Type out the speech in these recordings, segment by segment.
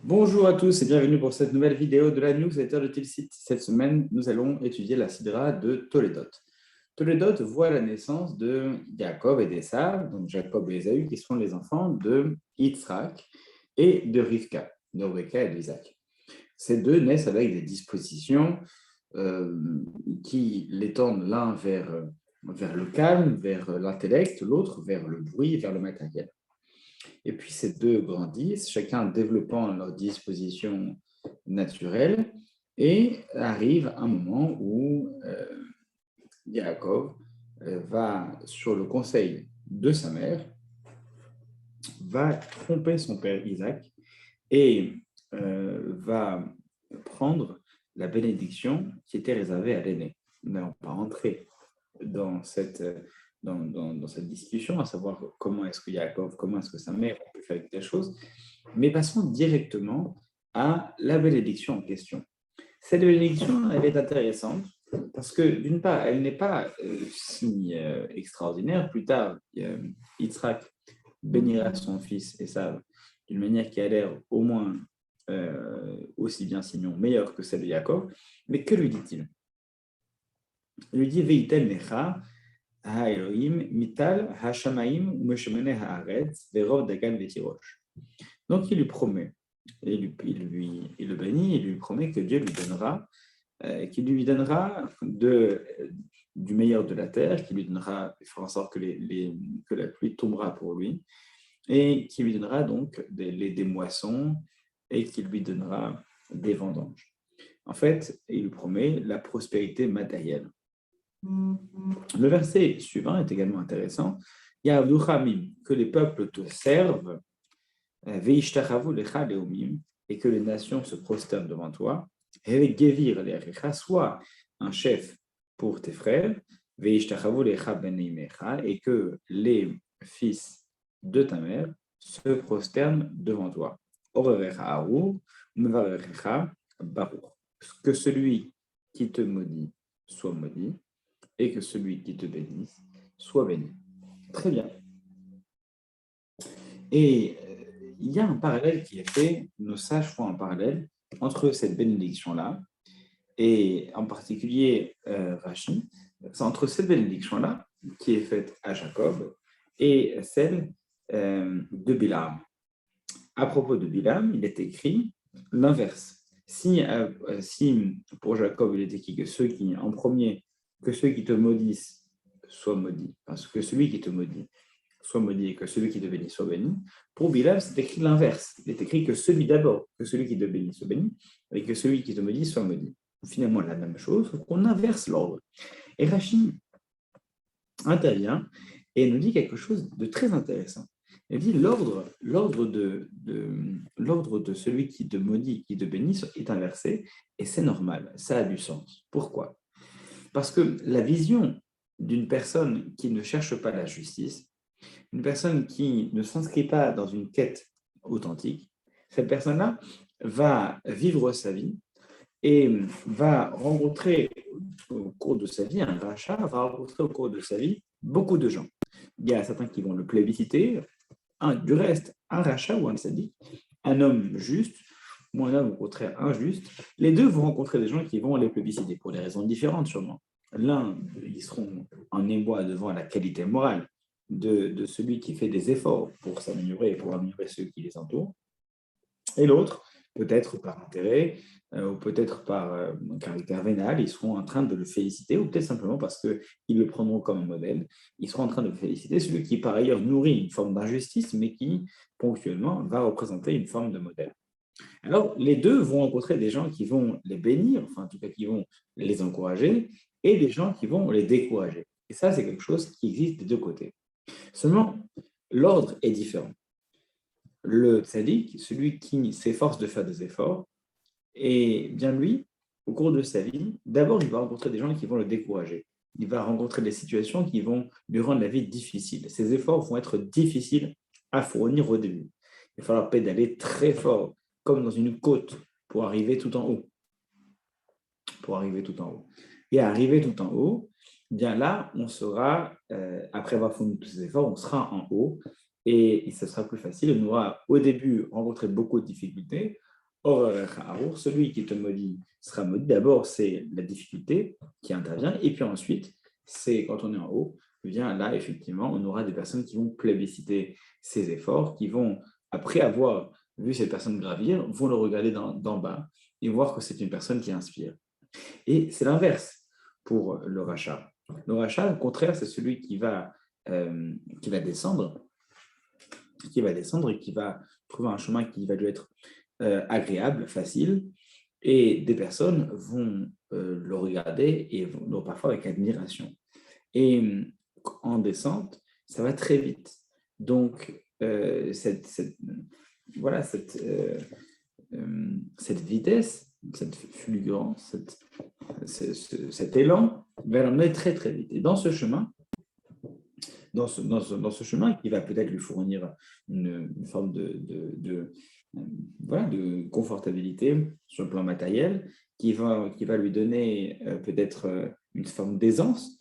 Bonjour à tous et bienvenue pour cette nouvelle vidéo de la newsletter de Tilsit. Cette semaine, nous allons étudier la sidra de Toledot. Toledot voit la naissance de Jacob et d'Esav, donc Jacob et Ésaü, qui sont les enfants de Yitzhak et de Rivka, de Rebecca et d'Isaac. Ces deux naissent avec des dispositions qui les tendent l'un vers le calme, vers l'intellect, l'autre vers le bruit, vers le matériel. Et puis ces deux grandissent, chacun développant leur disposition naturelle, et arrive un moment où Yaakov va, sur le conseil de sa mère, va tromper son père Isaac et va prendre la bénédiction qui était réservée à l'aîné. Nous n'allons pas entrer dans cette discussion, à savoir comment est-ce que Yaakov, comment est-ce que sa mère peut faire telle chose, mais passons directement à la bénédiction en question. Cette bénédiction, elle est intéressante parce que, d'une part, elle n'est pas si extraordinaire. Plus tard, Yitzhak bénira son fils Esav d'une manière qui a l'air au moins aussi bien, sinon meilleure que celle de Yaakov. Mais que lui dit-il? Il lui dit « Veitel necha ha-Elohim mital ha-shamaim umeshemene ha-aretz verov dagan vetirosh ». Donc il lui promet, et il le bénit, il lui promet que Dieu lui donnera, qu'il lui donnera du meilleur de la terre, qu'il lui donnera, il fera en sorte que la pluie tombera pour lui, et qui lui donnera donc des moissons, et qui lui donnera des vendanges. En fait, il lui promet la prospérité matérielle. Le verset suivant est également intéressant. Ya'avduchamim, que les peuples te servent, veishtachavu lecha leumim, et que les nations se prosternent devant toi. Gevir le'achecha, soit un chef pour tes frères, veishtachavu lecha beneimecha, et que les fils de ta mère se prosternent devant toi. Orerecha arur, mevarecha baruch. Que celui qui te maudit soit maudit, et que celui qui te bénisse soit béni. Très bien. Et il y a un parallèle qui est fait, nos sages font un parallèle entre cette bénédiction-là, et en particulier Rashi, c'est entre cette bénédiction-là, qui est faite à Jacob, et celle de Bilam. À propos de Bilam, il est écrit l'inverse. Si pour Jacob, il est écrit que ceux qui te maudissent soient maudits, parce que celui qui te maudit soit maudit et que celui qui te bénit soit béni, pour Bilam, c'est écrit l'inverse. Il est écrit que celui d'abord, que celui qui te bénit soit béni, et que celui qui te maudit soit maudit. Finalement, la même chose, qu'on inverse l'ordre. Et Rashi intervient et nous dit quelque chose de très intéressant. Il dit l'ordre de celui qui te maudit, qui te bénit est inversé, et c'est normal, ça a du sens. Pourquoi? Parce que la vision d'une personne qui ne cherche pas la justice, une personne qui ne s'inscrit pas dans une quête authentique, cette personne-là va vivre sa vie et va rencontrer au cours de sa vie, un rachat va rencontrer au cours de sa vie beaucoup de gens. Il y a certains qui vont le plébisciter, du reste, un rachat ou un sadique, un homme juste ou un homme au contraire injuste, les deux vont rencontrer des gens qui vont les plébisciter pour des raisons différentes sûrement. L'un, ils seront en émoi devant la qualité morale de celui qui fait des efforts pour s'améliorer et pour améliorer ceux qui les entourent. Et l'autre, peut-être par intérêt, ou peut-être par caractère vénal, ils seront en train de le féliciter, ou peut-être simplement parce qu'ils le prendront comme un modèle, ils seront en train de féliciter celui qui, par ailleurs, nourrit une forme d'injustice, mais qui, ponctuellement, va représenter une forme de modèle. Alors, les deux vont rencontrer des gens qui vont les bénir, enfin, en tout cas, qui vont les encourager, et des gens qui vont les décourager. Et ça, c'est quelque chose qui existe des deux côtés. Seulement, l'ordre est différent. Le tzaddik, celui qui s'efforce de faire des efforts, et bien lui, au cours de sa vie, d'abord, il va rencontrer des gens qui vont le décourager. Il va rencontrer des situations qui vont lui rendre la vie difficile. Ces efforts vont être difficiles à fournir au début. Il va falloir pédaler très fort, comme dans une côte, pour arriver tout en haut. Et à arriver tout en haut, bien là, on sera, après avoir fourni tous ces efforts, on sera en haut et ce sera plus facile. On aura au début rencontré beaucoup de difficultés. Or, celui qui te maudit sera maudit. D'abord, c'est la difficulté qui intervient, et puis ensuite, c'est quand on est en haut, eh bien là, effectivement, on aura des personnes qui vont plébisciter ses efforts, qui vont, après avoir vu cette personne gravir, vont le regarder d'en bas et voir que c'est une personne qui inspire. Et c'est l'inverse pour le rachat. Le rachat, au contraire, c'est celui descendre, qui va descendre et qui va trouver un chemin qui va lui être agréable, facile, et des personnes vont le regarder et vont parfois avec admiration. Et en descente, ça va très vite. Donc, voilà, cette vitesse, cette fulgurance, cet élan va l'emmener très très vite. Et dans ce chemin, qui va peut-être lui fournir une forme voilà, de confortabilité sur le plan matériel, qui va lui donner peut-être une forme d'aisance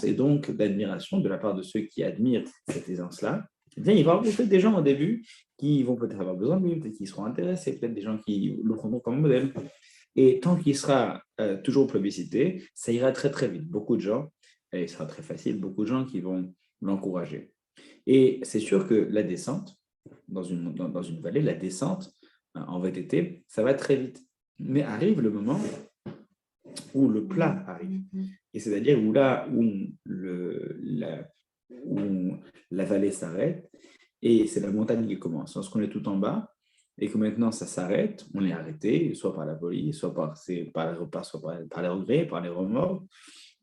et donc d'admiration de la part de ceux qui admirent cette aisance-là. Eh bien, il va rencontrer des gens au début qui vont peut-être avoir besoin de lui, peut-être qu'ils seront intéressés, peut-être des gens qui le prendront comme modèle. Et tant qu'il sera toujours plébiscité, ça ira très très vite. Beaucoup de gens, et ce sera très facile, beaucoup de gens qui vont l'encourager. Et c'est sûr que la descente, dans une vallée, la descente en VTT, ça va très vite. Mais arrive le moment où le plat arrive. Et c'est-à-dire où là où la vallée s'arrête et c'est la montagne qui commence. Lorsqu'on est tout en bas et que maintenant ça s'arrête, on est arrêté, soit par la police, soit par les regrets, par les remords,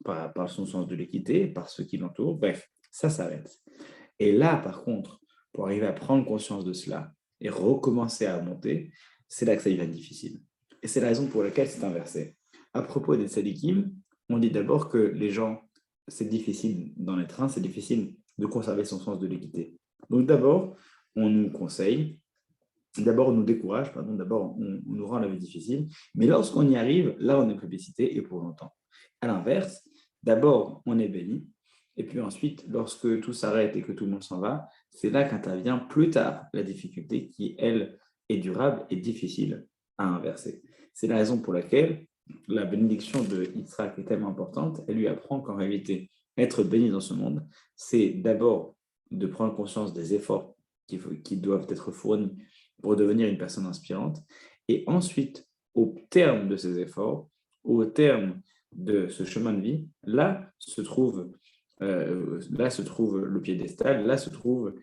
par son sens de l'équité, par ceux qui l'entourent. Bref, ça s'arrête. Et là, par contre, pour arriver à prendre conscience de cela et recommencer à monter, c'est là que ça devient difficile. Et c'est la raison pour laquelle c'est inversé. À propos des tzadikim, on dit d'abord que les gens, c'est difficile dans les trains, c'est difficile de conserver son sens de l'équité. Donc d'abord, on nous conseille, d'abord on nous décourage, d'abord on nous rend la vie difficile, mais lorsqu'on y arrive, là on est plébiscité et pour longtemps. À l'inverse, d'abord on est béni, et puis ensuite, lorsque tout s'arrête et que tout le monde s'en va, c'est là qu'intervient plus tard la difficulté qui, elle, est durable et difficile à inverser. C'est la raison pour laquelle la bénédiction de Yitzhak est tellement importante. Elle lui apprend qu'en réalité, être béni dans ce monde, c'est d'abord de prendre conscience des efforts qui doivent être fournis pour devenir une personne inspirante. Et ensuite, au terme de ces efforts, au terme de ce chemin de vie, là se trouve le piédestal, là se trouve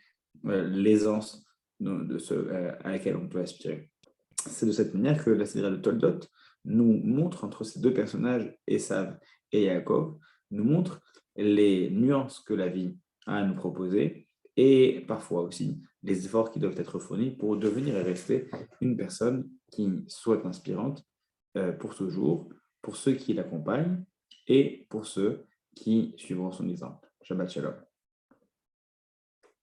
l'aisance à laquelle on peut aspirer. C'est de cette manière que la Sédra de Toldot nous montre entre ces deux personnages, Esav et Yaakov, nous montre les nuances que la vie a à nous proposer et parfois aussi les efforts qui doivent être fournis pour devenir et rester une personne qui soit inspirante pour toujours, pour ceux qui l'accompagnent et pour ceux qui suivront son exemple. Shabbat Shalom.